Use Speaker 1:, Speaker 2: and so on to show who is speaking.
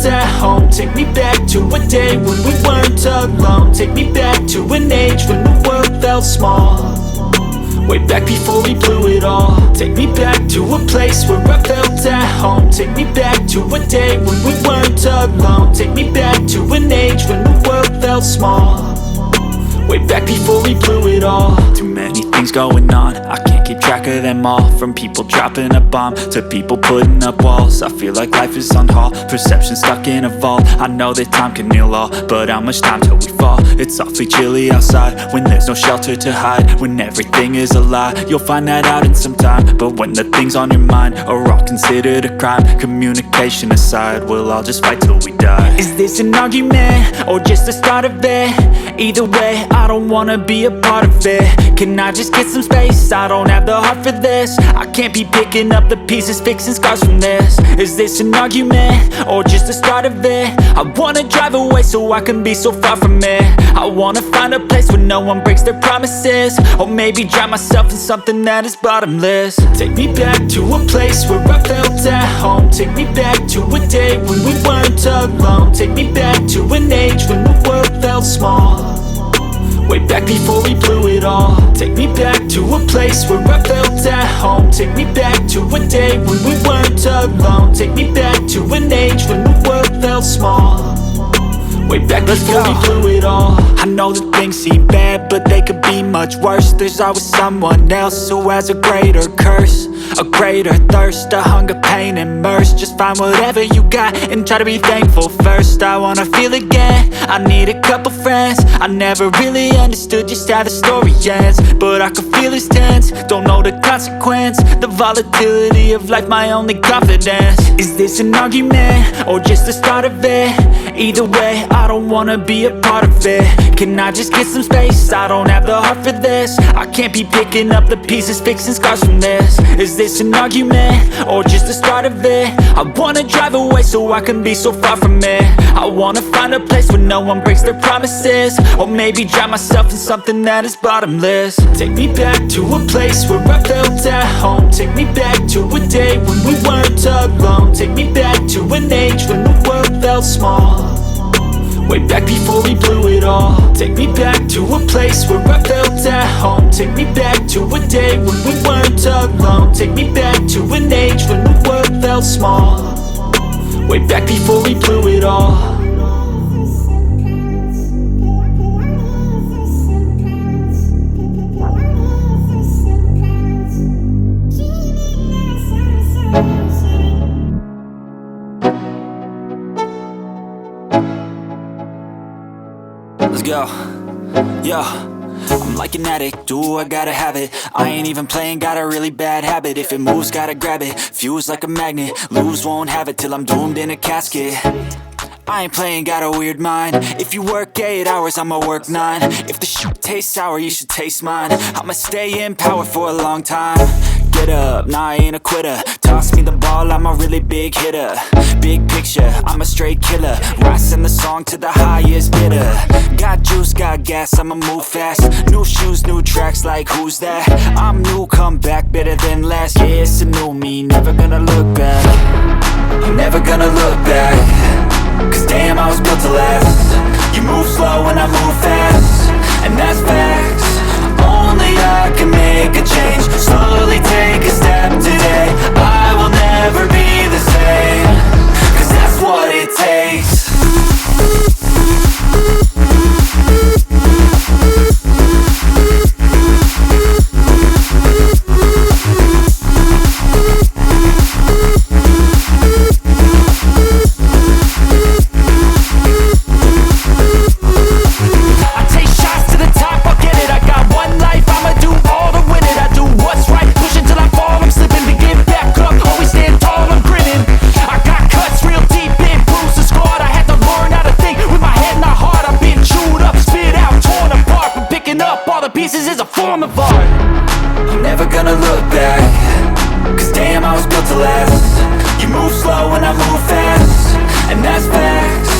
Speaker 1: at home. Take me back to a day when we weren't alone. Take me back to an age when the world felt small, way back before we blew it all. Take me back to a place where I felt at home. Take me back to a day when we weren't alone. Take me back to an age when the world felt small, way back before we blew it all. Too many things going on, I can't keep track of them all. From people dropping a bomb to people putting up walls. I feel like life is on hold, perception stuck in a vault. I know that time can heal all, but how much time till we fall? It's awfully chilly outside when there's no shelter to hide. When everything is a lie, you'll find that out in some time. But when the things on your mind are all considered a crime, communication aside, we'll all just fight till we die. Is this an argument or just the start of it? Either way, I don't wanna be a part of it. Can I just get some space? I don't have the heart for this. I can't be picking up the pieces, fixing scars from this. Is this an argument or just the start of it? I wanna drive away so I can be so far from it. I wanna find a place where no one breaks their promises, or maybe drown myself in something that is bottomless. Take me back to a place where I felt at home. Take me back to a day when we weren't alone. Take me back to an age when the world felt small, way back before we blew it all. Take me back to a place where I felt at home. Take me back to a day when we weren't alone. Take me back to an age when the world felt small, way back before we blew it all. I know that things seem bad, but they could be much worse. There's always someone else who has a greater curse, a greater thirst, a hunger, pain, and mercy. Just find whatever you got and try to be thankful first. I wanna feel again, I need a couple friends. I never really understood just how the story ends, but I can feel it's tense, don't know the consequence. The volatility of life, my only confidence. Is this an argument or just the start of it? Either way, I don't wanna be a part of it. Can I just get some space? I don't have the heart for this. I can't be picking up the pieces, fixing scars from this. Is this an argument or just the start of it? I wanna drive away so I can be so far from it. I wanna find a place where no one breaks their promises, or maybe drown myself in something that is bottomless. Take me back to a place where I felt at home. Take me back to a day when we weren't alone. Take me back to an age when the world felt small, way back before we blew it all. Take me back to a place where I felt at home. Take me back to a day when we weren't alone. Take me back to an age when the world felt small, way back before we blew it all. Let's go. Yo, I'm like an addict, do I gotta have it. I ain't even playing, got a really bad habit. If it moves, gotta grab it, fuse like a magnet. Lose, won't have it till I'm doomed in a casket. I ain't playing, got a weird mind. If you work 8 hours, I'ma work 9. If the shit tastes sour, you should taste mine. I'ma stay in power for a long time. Get up, nah, I ain't a quitter. Toss me the ball, I'm a really big hitter. Big picture, I'm a straight killer. Rising the song to the highest bidder. Got juice, got gas, I'ma move fast. New shoes, new tracks, like who's that? I'm new, come back, better than last. Yeah, it's a new me, never gonna look back. I'm never gonna look back, cause damn, I was built to last. You move slow and I move fast, and that's facts. Only I can make a change. Slowly take a step today. I will never be the same, cause that's what it takes. Pieces is a form of art. I'm never gonna look back, cause damn, I was built to last. You move slow and I move fast, and that's facts.